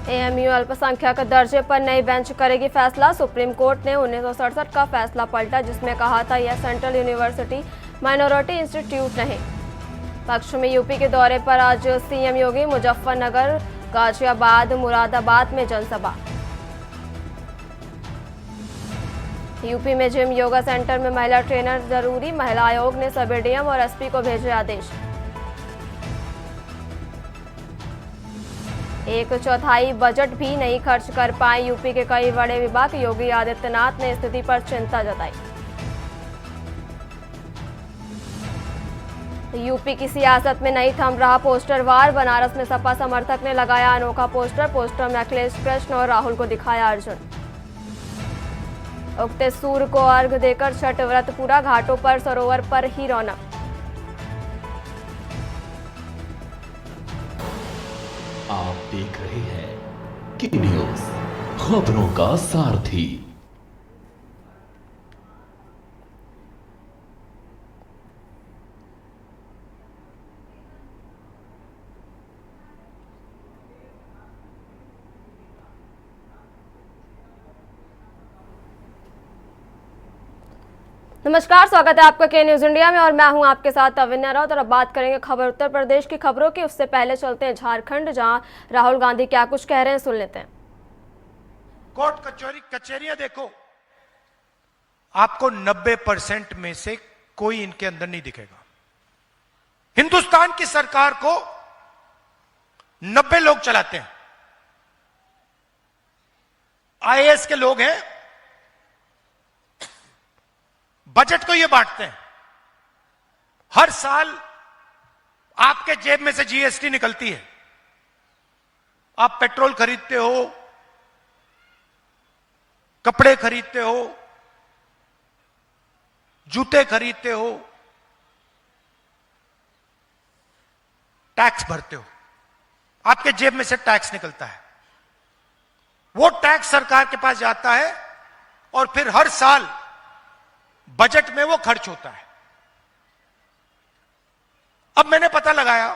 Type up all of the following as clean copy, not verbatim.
AMU अल्पसंख्यक दर्जे पर नई बेंच करेगी फैसला। सुप्रीम कोर्ट ने 1967 का फैसला पलटा, जिसमें कहा था यह सेंट्रल यूनिवर्सिटी माइनॉरिटी इंस्टीट्यूट नहीं। पक्ष में यूपी के दौरे पर आज सीएम योगी मुजफ्फरनगर, गाजियाबाद, मुरादाबाद में जनसभा। यूपी में जिम योगा सेंटर में महिला ट्रेनर जरूरी, महिला आयोग ने सभी डीएम और एसपी को भेजे आदेश। 1/4 बजट भी नहीं खर्च कर पाए यूपी के कई बड़े विभाग, योगी आदित्यनाथ ने स्थिति पर चिंता जताई। यूपी की सियासत में नहीं थम रहा पोस्टर वार, बनारस में सपा समर्थक ने लगाया अनोखा पोस्टर में अखिलेश कृष्ण और राहुल को दिखाया अर्जुन। उगते सूर्य को अर्घ देकर छठ व्रत पूरा, घाटों पर सरोवर पर ही रौनक। आप देख रहे हैं की न्यूज, खबरों का सारथी। नमस्कार, स्वागत है आपका के न्यूज इंडिया में और मैं हूं आपके साथ अविन्या राउत। और अब बात करेंगे खबर उत्तर प्रदेश की खबरों की। उससे पहले चलते हैं झारखंड, जहां राहुल गांधी क्या कुछ कह रहे हैं, सुन लेते हैं। कोर्ट कचहरियां देखो, आपको 90% में से कोई इनके अंदर नहीं दिखेगा। हिंदुस्तान की सरकार को 90 लोग चलाते हैं। आईएएस के लोग हैं, बजट को ये बांटते हैं। हर साल आपके जेब में से जीएसटी निकलती है। आप पेट्रोल खरीदते हो, कपड़े खरीदते हो, जूते खरीदते हो, टैक्स भरते हो, आपके जेब में से टैक्स निकलता है। वो टैक्स सरकार के पास जाता है और फिर हर साल बजट में वो खर्च होता है। अब मैंने पता लगाया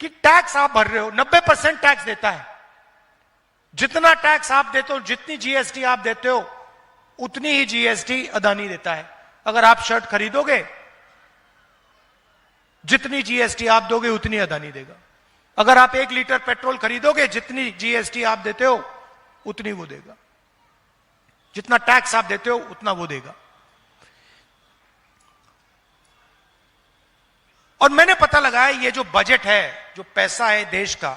कि टैक्स आप भर रहे हो, 90% टैक्स देता है। जितना टैक्स आप देते हो, जितनी जीएसटी आप देते हो, उतनी ही जीएसटी अदानी देता है। अगर आप शर्ट खरीदोगे, जितनी जीएसटी आप दोगे उतनी अदानी देगा। अगर आप 1 लीटर पेट्रोल खरीदोगे, जितनी जीएसटी आप देते हो उतनी वो देगा। जितना टैक्स आप देते हो उतना वो देगा। और मैंने पता लगाया ये जो बजट है, जो पैसा है देश का,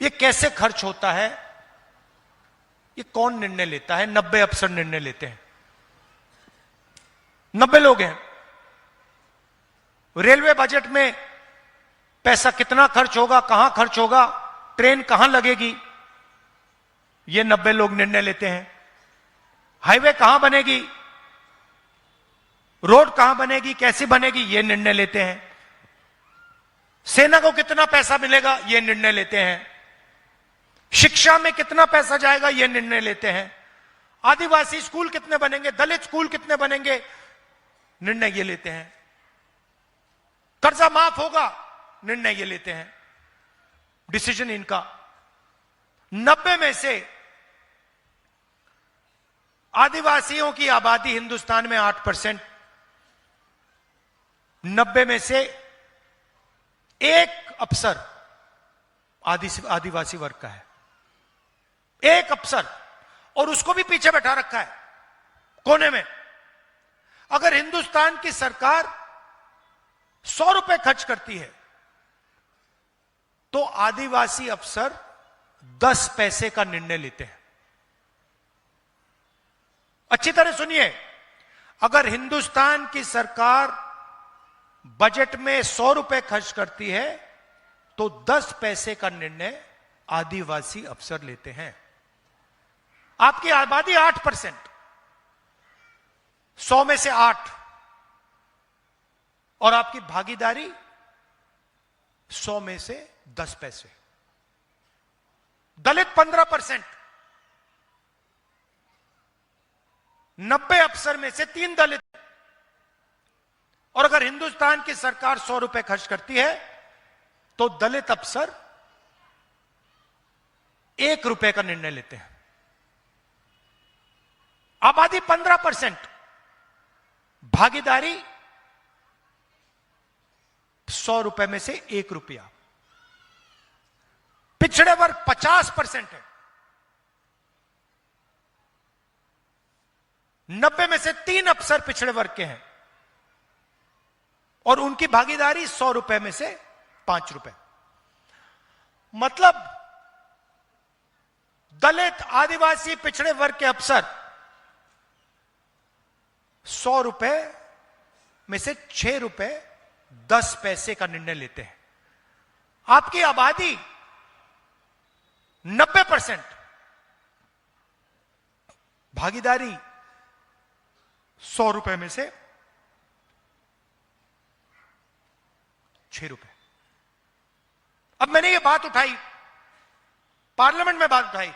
ये कैसे खर्च होता है, ये कौन निर्णय लेता है। 90 अफसर निर्णय लेते हैं। 90 लोग हैं। रेलवे बजट में पैसा कितना खर्च होगा, कहां खर्च होगा, ट्रेन कहां लगेगी, ये 90 लोग निर्णय लेते हैं। हाईवे कहां बनेगी, रोड कहां बनेगी, कैसी बनेगी, ये निर्णय लेते हैं। सेना को कितना पैसा मिलेगा, ये निर्णय लेते हैं। शिक्षा में कितना पैसा जाएगा, ये निर्णय लेते हैं। आदिवासी स्कूल कितने बनेंगे, दलित स्कूल कितने बनेंगे, निर्णय ये लेते हैं। कर्जा माफ होगा, निर्णय ये लेते हैं। डिसीजन इनका। 90 में से आदिवासियों की आबादी हिंदुस्तान में 8%। 90 में से एक अफसर आदिवासी वर्ग का है। एक अफसर, और उसको भी पीछे बैठा रखा है कोने में। अगर हिंदुस्तान की सरकार 100 रुपए खर्च करती है तो आदिवासी अफसर 10 पैसे का निर्णय लेते हैं। अच्छी तरह सुनिए, अगर हिंदुस्तान की सरकार बजट में 100 रुपए खर्च करती है तो 10 पैसे का निर्णय आदिवासी अफसर लेते हैं। आपकी आबादी 8%, 100 में से 8, और आपकी भागीदारी 100 में से 10 पैसे। दलित 15%, 90 अफसर में से 3 दलित। और अगर हिंदुस्तान की सरकार 100 रुपए खर्च करती है तो दलित अफसर ₹1 का निर्णय लेते हैं। आबादी 15%, भागीदारी ₹100 में से ₹1। पिछड़े वर्ग 50% है, 90 में से 3 अफसर पिछड़े वर्ग के हैं और उनकी भागीदारी ₹100 में से ₹5। मतलब दलित, आदिवासी, पिछड़े वर्ग के अफसर ₹100 में से ₹6.10 का निर्णय लेते हैं। आपकी आबादी 90%, भागीदारी ₹100 में से ₹6। अब मैंने ये बात उठाई, पार्लियामेंट में बात उठाई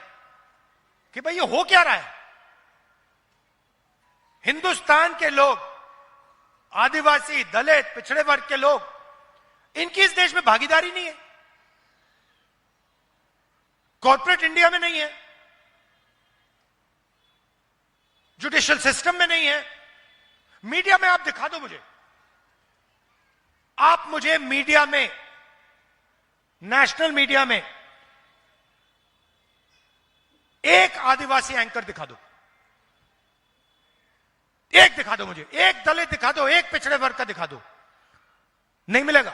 कि भाई ये हो क्या रहा है। हिंदुस्तान के लोग, आदिवासी, दलित, पिछड़े वर्ग के लोग, इनकी इस देश में भागीदारी नहीं है, कॉर्पोरेट इंडिया में नहीं है, जुडिशियल सिस्टम में नहीं है। मीडिया में आप दिखा दो मुझे, आप मुझे मीडिया में, नेशनल मीडिया में एक आदिवासी एंकर दिखा दो, एक दिखा दो मुझे, एक दलित दिखा दो, एक पिछड़े वर्ग का दिखा दो, नहीं मिलेगा।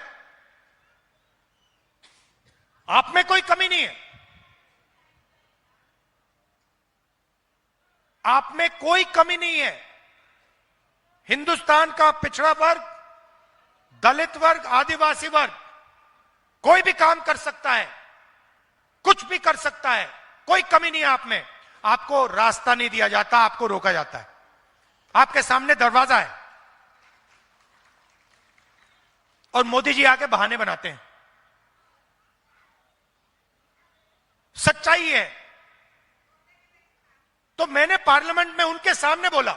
आप में कोई कमी नहीं है, आप में कोई कमी नहीं है। हिंदुस्तान का पिछड़ा वर्ग, दलित वर्ग, आदिवासी वर्ग कोई भी काम कर सकता है, कुछ भी कर सकता है, कोई कमी नहीं है आप में। आपको रास्ता नहीं दिया जाता, आपको रोका जाता है। आपके सामने दरवाजा है और मोदी जी आके बहाने बनाते हैं। सच्चाई है। तो मैंने पार्लियामेंट में उनके सामने बोला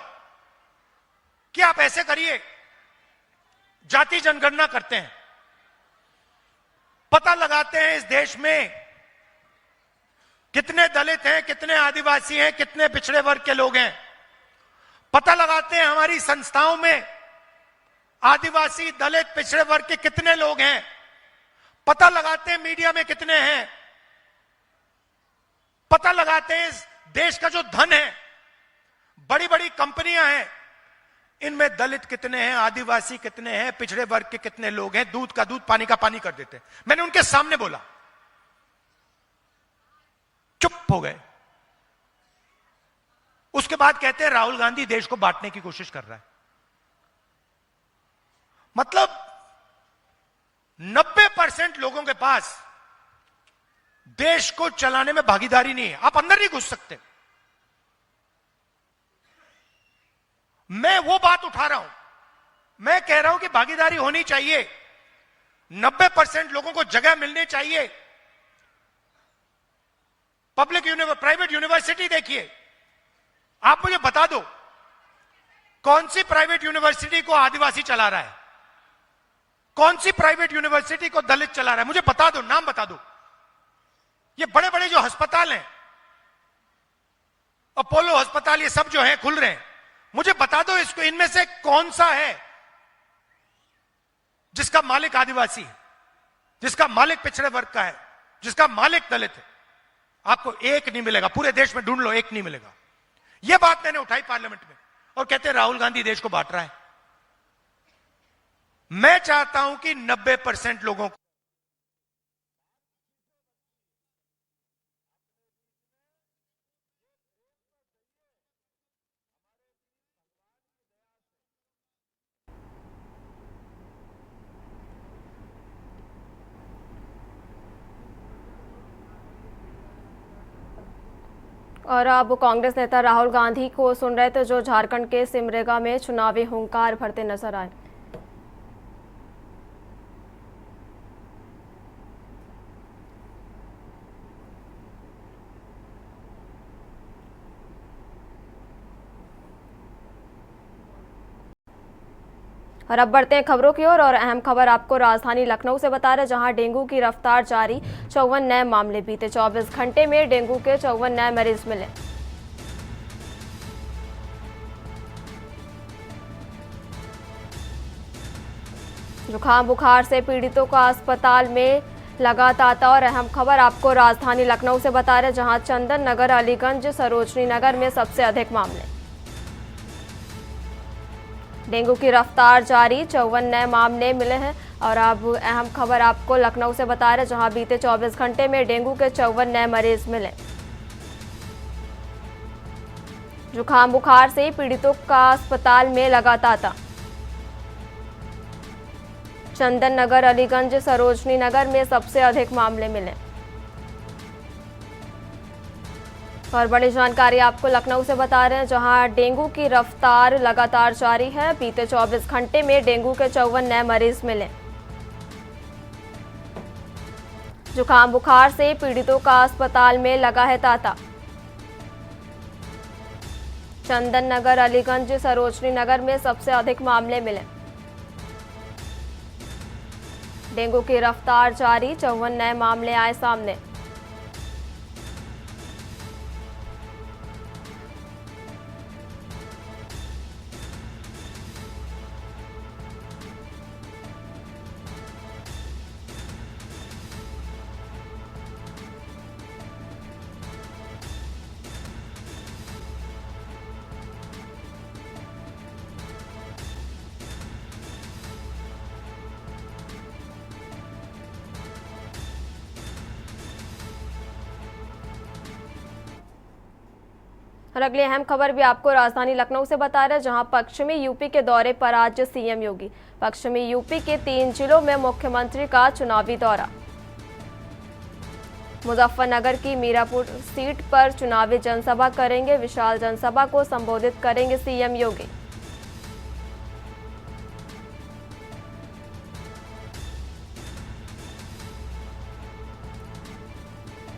कि आप ऐसे करिए, जाति जनगणना करते हैं, पता लगाते हैं इस देश में कितने दलित हैं, कितने आदिवासी हैं, कितने पिछड़े वर्ग के लोग हैं। पता लगाते हैं हमारी संस्थाओं में आदिवासी, दलित, पिछड़े वर्ग के कितने लोग हैं। पता लगाते हैं मीडिया में कितने हैं। पता लगाते हैं इस देश का जो धन है, बड़ी बड़ी कंपनियां हैं, इनमें दलित कितने हैं, आदिवासी कितने हैं, पिछड़े वर्ग के कितने लोग हैं। दूध का दूध, पानी का पानी कर देते हैं। मैंने उनके सामने बोला, चुप हो गए। उसके बाद कहते हैं राहुल गांधी देश को बांटने की कोशिश कर रहा है। मतलब 90% लोगों के पास देश को चलाने में भागीदारी नहीं है। आप अंदर नहीं घुस सकते। मैं वो बात उठा रहा हूं, मैं कह रहा हूं कि भागीदारी होनी चाहिए, 90% लोगों को जगह मिलनी चाहिए। प्राइवेट यूनिवर्सिटी देखिए, आप मुझे बता दो कौन सी प्राइवेट यूनिवर्सिटी को आदिवासी चला रहा है, कौन सी प्राइवेट यूनिवर्सिटी को दलित चला रहा है, मुझे बता दो, नाम बता दो। ये बड़े बड़े जो अस्पताल हैं, अपोलो अस्पताल, ये सब जो है खुल रहे हैं, मुझे बता दो इसको, इनमें से कौन सा है जिसका मालिक आदिवासी है, जिसका मालिक पिछड़े वर्ग का है, जिसका मालिक दलित है। आपको एक नहीं मिलेगा, पूरे देश में ढूंढ लो, एक नहीं मिलेगा। यह बात मैंने उठाई पार्लियामेंट में और कहते हैं राहुल गांधी देश को बांट रहा है। मैं चाहता हूं कि 90% लोगों को और अब कांग्रेस नेता राहुल गांधी को सुन रहे थे, जो झारखंड के सिमडेगा में चुनावी हुंकार भरते नजर आए। और अब बढ़ते हैं खबरों की ओर और अहम खबर आपको राजधानी लखनऊ से बता रहे, जहां डेंगू की रफ्तार जारी। 54 नए मामले, बीते 24 घंटे में डेंगू के 54 नए मरीज मिले। जुकाम बुखार से पीड़ितों का अस्पताल में लगा तांता। और अहम खबर आपको राजधानी लखनऊ से बता रहे, जहां चंदन नगर, अलीगंज, सरोजनी नगर में सबसे अधिक मामले। डेंगू की रफ्तार जारी, 54 नए मामले मिले हैं। और अब अहम खबर आपको लखनऊ से बता रहे, जहां बीते 24 घंटे में डेंगू के 54 नए मरीज मिले। जुकाम बुखार से पीड़ितों का अस्पताल में लगा तांता। चंदन नगर, अलीगंज, सरोजनी नगर में सबसे अधिक मामले मिले। और बड़ी जानकारी आपको लखनऊ से बता रहे हैं, जहां डेंगू की रफ्तार लगातार जारी है। बीते 24 घंटे में डेंगू के 54 नए मरीज मिले। जुकाम बुखार से पीड़ितों का अस्पताल में लगा है तांता। चंदन नगर, अलीगंज, सरोजनी नगर में सबसे अधिक मामले मिले। डेंगू की रफ्तार जारी, 54 नए मामले आए सामने। और अगली अहम खबर भी आपको राजधानी लखनऊ से बता रहे हैं, जहां पश्चिमी यूपी के दौरे पर आज सीएम योगी। पश्चिमी यूपी के 3 जिलों में मुख्यमंत्री का चुनावी दौरा। मुजफ्फरनगर की मीरापुर सीट पर चुनावी जनसभा करेंगे। विशाल जनसभा को संबोधित करेंगे सीएम योगी।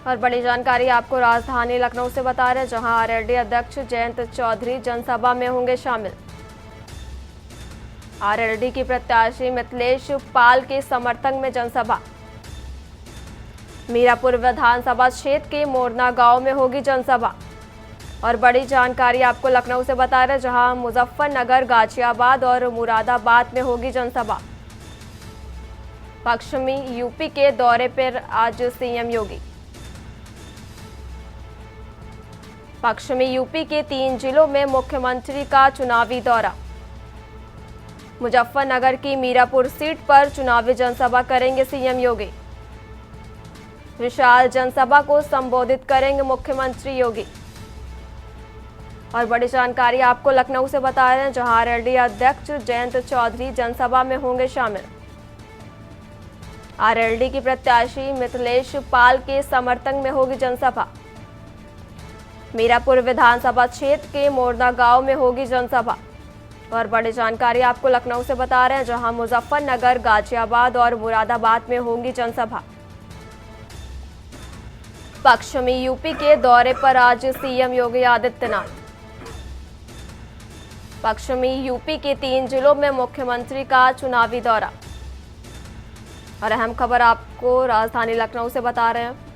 और बड़ी जानकारी आपको राजधानी लखनऊ से बता रहे हैं, जहां आरएलडी अध्यक्ष जयंत चौधरी जनसभा में होंगे शामिल। आरएलडी की प्रत्याशी मिथिलेश पाल के समर्थन में जनसभा। मीरापुर विधानसभा क्षेत्र के मोरना गांव में होगी जनसभा। और बड़ी जानकारी आपको लखनऊ से बता रहे हैं, जहां मुजफ्फरनगर, गाजियाबाद और मुरादाबाद में होगी जनसभा। पश्चिमी यूपी के दौरे पर आज सीएम योगी। पश्चिमी यूपी के 3 जिलों में मुख्यमंत्री का चुनावी दौरा। मुजफ्फरनगर की मीरापुर सीट पर चुनावी जनसभा करेंगे सीएम योगी। विशाल जनसभा को संबोधित करेंगे मुख्यमंत्री योगी। और बड़ी जानकारी आपको लखनऊ से बता रहे हैं, जहां आरएलडी अध्यक्ष जयंत चौधरी जनसभा में होंगे शामिल। आरएलडी की प्रत्याशी मिथिलेश पाल के समर्थन में होगी जनसभा। मीरापुर विधानसभा क्षेत्र के मोरना गांव में होगी जनसभा। और बड़ी जानकारी आपको लखनऊ से बता रहे हैं, जहां मुजफ्फरनगर, गाजियाबाद और मुरादाबाद में होंगी जनसभा। पश्चिमी यूपी के दौरे पर आज सीएम योगी आदित्यनाथ। पश्चिमी यूपी के 3 जिलों में मुख्यमंत्री का चुनावी दौरा। और अहम खबर आपको राजधानी लखनऊ से बता रहे हैं,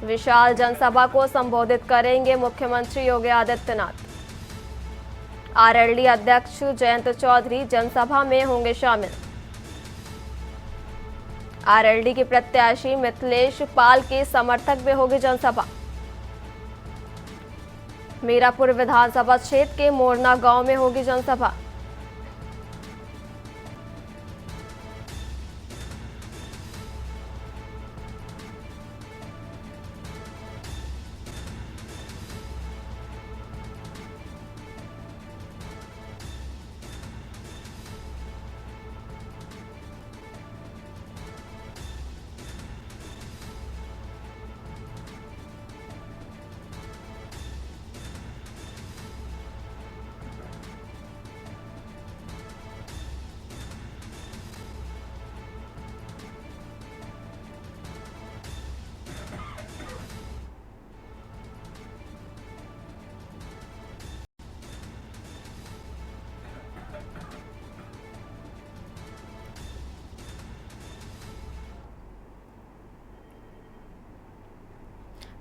विशाल जनसभा को संबोधित करेंगे मुख्यमंत्री योगी आदित्यनाथ। आरएलडी अध्यक्ष जयंत चौधरी जनसभा में होंगे शामिल। आरएलडी के प्रत्याशी मिथिलेश पाल के समर्थक में होगी जनसभा। मीरापुर विधानसभा क्षेत्र के मोरना गांव में होगी जनसभा।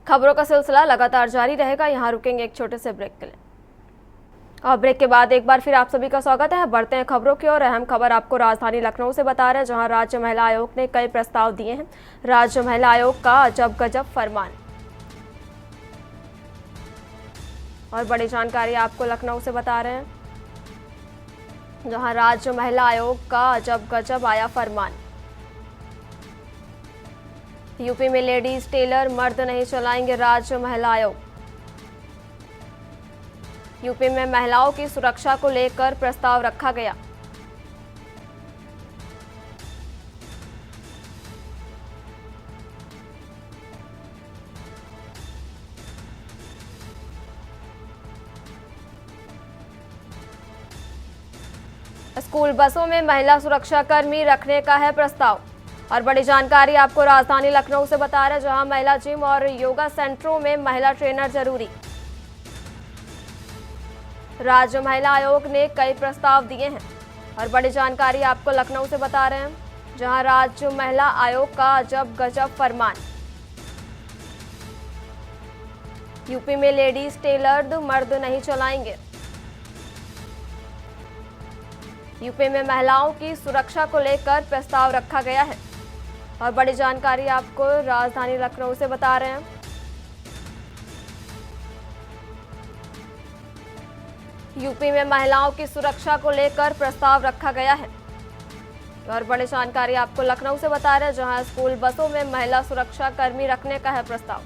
खबरों का सिलसिला लगातार जारी रहेगा। यहाँ रुकेंगे एक छोटे से ब्रेक के लिए और ब्रेक के बाद एक बार फिर आप सभी का स्वागत है। बढ़ते हैं खबरों की ओर। अहम खबर आपको राजधानी लखनऊ से बता रहे हैं, जहां राज्य महिला आयोग ने कई प्रस्ताव दिए हैं। राज्य महिला आयोग का अजब गजब फरमान और बड़ी जानकारी आपको लखनऊ से बता रहे हैं, जहां राज्य महिला आयोग का अजब गजब आया फरमान। यूपी में लेडीज टेलर मर्द नहीं चलाएंगे राज्य महिला आयोग। यूपी में महिलाओं की सुरक्षा को लेकर प्रस्ताव रखा गया। स्कूल बसों में महिला सुरक्षा कर्मी रखने का है प्रस्ताव और बड़ी जानकारी आपको राजधानी लखनऊ से बता रहे हैं, जहां महिला जिम और योगा सेंटरों में महिला ट्रेनर जरूरी। राज्य महिला आयोग ने कई प्रस्ताव दिए हैं और बड़ी जानकारी आपको लखनऊ से बता रहे हैं, जहां राज्य महिला आयोग का अजब गजब फरमान। यूपी में लेडीज टेलर मर्द नहीं चलाएंगे। यूपी में महिलाओं की सुरक्षा को लेकर प्रस्ताव रखा गया है और बड़ी जानकारी आपको राजधानी लखनऊ से बता रहे हैं, यूपी में महिलाओं की सुरक्षा को लेकर प्रस्ताव रखा गया है और बड़ी जानकारी आपको लखनऊ से बता रहे हैं, जहां स्कूल बसों में महिला सुरक्षा कर्मी रखने का है प्रस्ताव।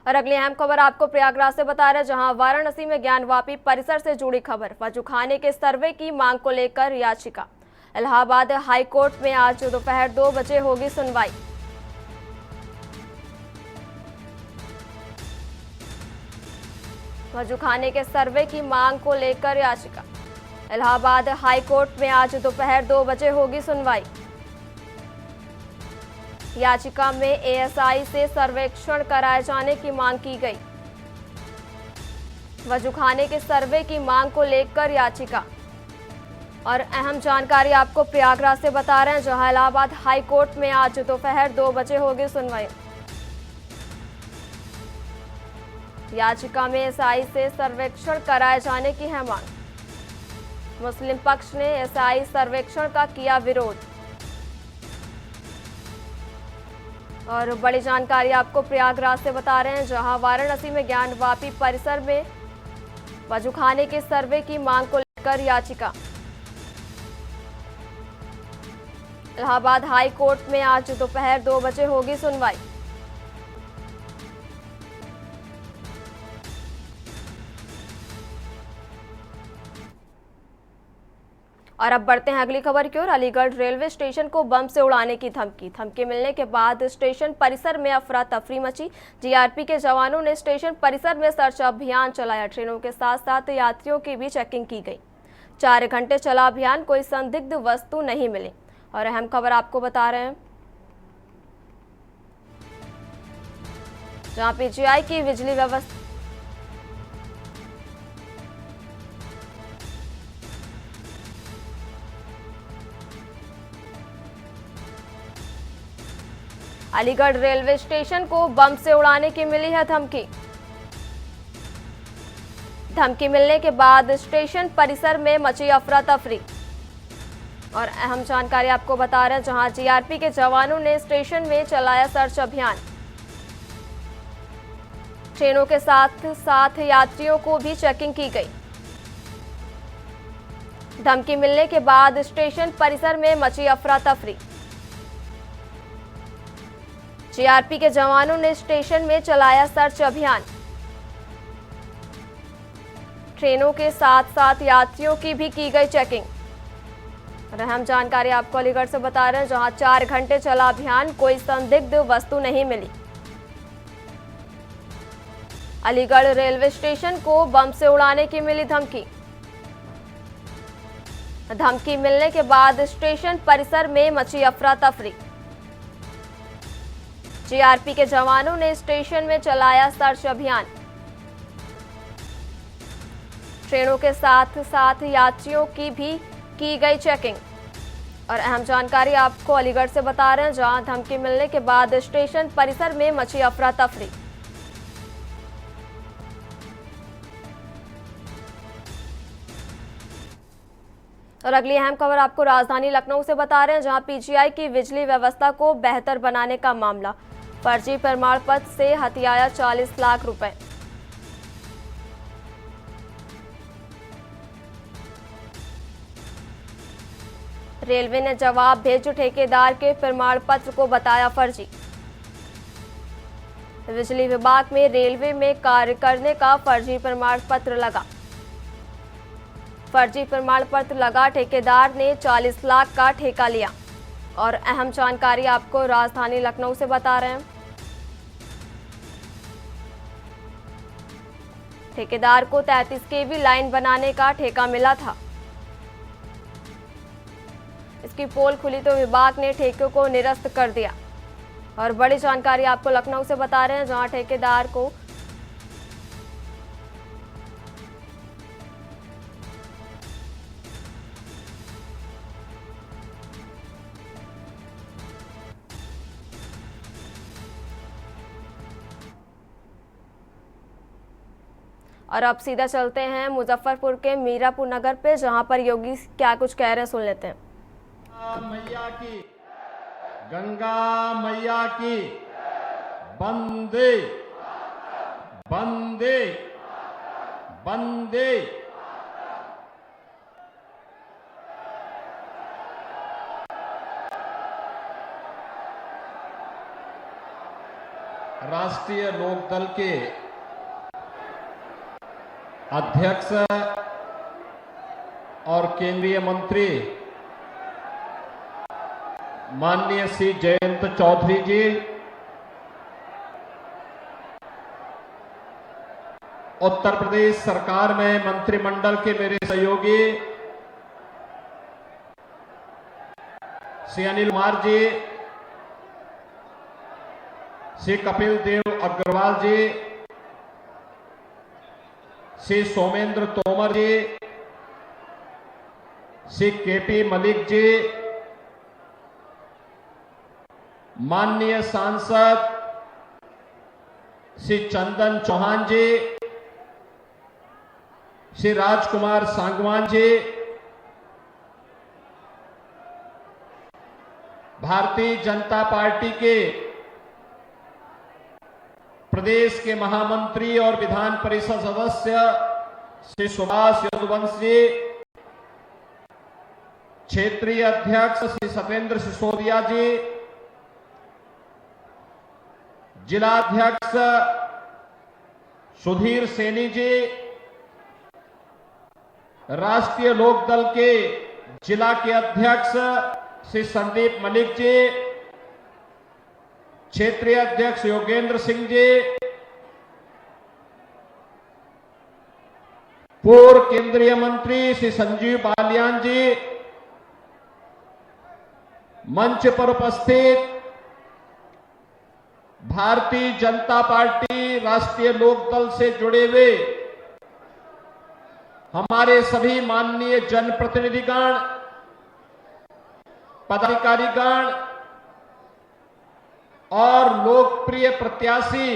और अगली अहम खबर आपको प्रयागराज से बता रहे हैं, जहां वाराणसी में ज्ञानवापी परिसर से जुड़ी खबर। वजूखाने के सर्वे की मांग को लेकर याचिका। इलाहाबाद हाई कोर्ट में आज दोपहर 2 बजे होगी सुनवाई। वजूखाने के सर्वे की मांग को लेकर याचिका। इलाहाबाद हाई कोर्ट में आज दोपहर 2 बजे होगी सुनवाई। याचिका में एएसआई से सर्वेक्षण कराए जाने की मांग की गई। वजूखाने के सर्वे की मांग को लेकर याचिका। और अहम जानकारी आपको प्रयागराज से बता रहे हैं, जहां इलाहाबाद हाई कोर्ट में आज दोपहर 2 बजे होगी सुनवाई। याचिका में एएसआई से सर्वेक्षण कराए जाने की है मांग। मुस्लिम पक्ष ने एएसआई सर्वेक्षण का किया विरोध। और बड़ी जानकारी आपको प्रयागराज से बता रहे हैं, जहां वाराणसी में ज्ञानवापी परिसर में वजूखाने के सर्वे की मांग को लेकर याचिका। इलाहाबाद हाई कोर्ट में आज दोपहर 2 बजे होगी सुनवाई। और अब बढ़ते हैं अगली खबर की ओर। अलीगढ़ रेलवे स्टेशन को बम से उड़ाने की धमकी मिलने के बाद स्टेशन परिसर में अफरा तफरी मची। जीआरपी के जवानों ने स्टेशन परिसर में सर्च अभियान चलाया। ट्रेनों के साथ साथ यात्रियों की भी चेकिंग की गई। 4 घंटे चला अभियान, कोई संदिग्ध वस्तु नहीं मिली। और अहम खबर आपको बता रहे हैं, जहां पीजीआई की बिजली व्यवस्था अलीगढ़ रेलवे स्टेशन को बम से उड़ाने की मिली है धमकी मिलने के बाद स्टेशन परिसर में मची अफरा तफरी। और अहम जानकारी आपको बता रहे हैं, जहां जीआरपी के जवानों ने स्टेशन में चलाया सर्च अभियान। ट्रेनों के साथ साथ यात्रियों को भी चेकिंग की गई। धमकी मिलने के बाद स्टेशन परिसर में मची अफरा तफरी। जीआरपी के जवानों ने स्टेशन में चलाया सर्च अभियान। ट्रेनों के साथ साथ यात्रियों की भी की गई चेकिंग। और अहम जानकारी आपको अलीगढ़ से बता रहे हैं, जहां 4 घंटे चला अभियान, कोई संदिग्ध वस्तु नहीं मिली। अलीगढ़ रेलवे स्टेशन को बम से उड़ाने की मिली धमकी मिलने के बाद स्टेशन परिसर में मची अफरा तफरी। जीआरपी के जवानों ने स्टेशन में चलाया सर्च अभियान। ट्रेनों के साथ साथ यात्रियों की भी की गई चेकिंग। और अहम जानकारी आपको अलीगढ़ से बता रहे हैं, जहां धमकी मिलने के बाद स्टेशन परिसर में मची अफरा तफरी। और अगली अहम खबर आपको राजधानी लखनऊ से बता रहे हैं, जहां पीजीआई की बिजली व्यवस्था को बेहतर बनाने का मामला। फर्जी प्रमाण पत्र से हथियाया 40 लाख रुपए। रेलवे ने जवाब भेज ठेकेदार के प्रमाण पत्र को बताया फर्जी। बिजली विभाग में रेलवे में कार्य करने का फर्जी प्रमाण पत्र लगा। फर्जी प्रमाण पत्र लगा ठेकेदार ने 40 लाख का ठेका लिया। और अहम जानकारी आपको राजधानी लखनऊ से बता रहे हैं, ठेकेदार को 33 केवी लाइन बनाने का ठेका मिला था। इसकी पोल खुली तो विभाग ने ठेके को निरस्त कर दिया। और बड़ी जानकारी आपको लखनऊ से बता रहे हैं, जहां ठेकेदार को और अब सीधा चलते हैं मुजफ्फरपुर के मीरापुर नगर पे, जहां पर योगी क्या कुछ कह रहे हैं, सुन लेते हैं। मैया की, गंगा मैया की, वंदे वंदे वंदे। राष्ट्रीय लोकदल के अध्यक्ष और केंद्रीय मंत्री माननीय श्री जयंत चौधरी जी, उत्तर प्रदेश सरकार में मंत्रिमंडल के मेरे सहयोगी श्री अनिल कुमार जी, श्री कपिल देव अग्रवाल जी, श्री सोमेंद्र तोमर जी, श्री केपी मलिक जी, माननीय सांसद श्री चंदन चौहान जी, श्री राजकुमार सांगवान जी, भारतीय जनता पार्टी के प्रदेश के महामंत्री और विधान परिषद सदस्य श्री सुभाष यदुवंशी, क्षेत्रीय अध्यक्ष श्री सत्येंद्र सिसोदिया जी, जिलाध्यक्ष सुधीर सैनी जी, राष्ट्रीय लोकदल के जिला के अध्यक्ष श्री संदीप मलिक जी, क्षेत्रीय अध्यक्ष योगेंद्र सिंह जी, पूर्व केंद्रीय मंत्री श्री संजीव बालियान जी, मंच पर उपस्थित भारतीय जनता पार्टी राष्ट्रीय लोकदल से जुड़े हुए हमारे सभी माननीय जनप्रतिनिधिगण, पदाधिकारीगण और लोकप्रिय प्रत्याशी,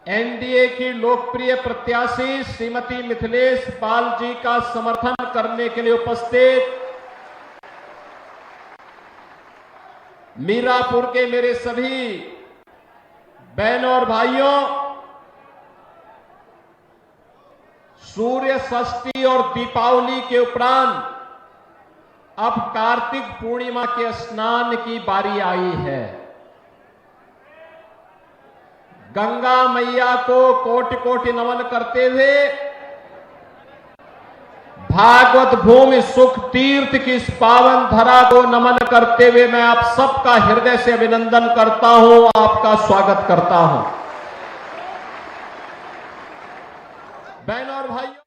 एनडीए की लोकप्रिय प्रत्याशी श्रीमती मिथिलेश पाल जी का समर्थन करने के लिए उपस्थित मीरापुर के मेरे सभी बहनों और भाइयों, सूर्य षष्ठी और दीपावली के उपरांत अब कार्तिक पूर्णिमा के स्नान की बारी आई है। गंगा मैया को कोटि कोटि नमन करते हुए भागवत भूमि सुख तीर्थ की इस पावन धरा को नमन करते हुए मैं आप सबका हृदय से अभिनंदन करता हूं, आपका स्वागत करता हूं। बहनों और भाइयों,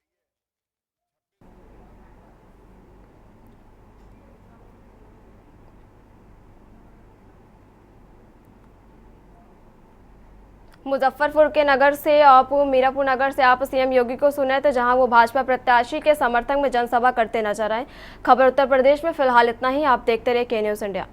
मुजफ्फरपुर के नगर से आप मीरापुर नगर से आप सीएम योगी को सुने थे, जहां वो भाजपा प्रत्याशी के समर्थन में जनसभा करते नजर आए। खबर उत्तर प्रदेश में फिलहाल इतना ही। आप देखते रहिए के न्यूज़ इंडिया।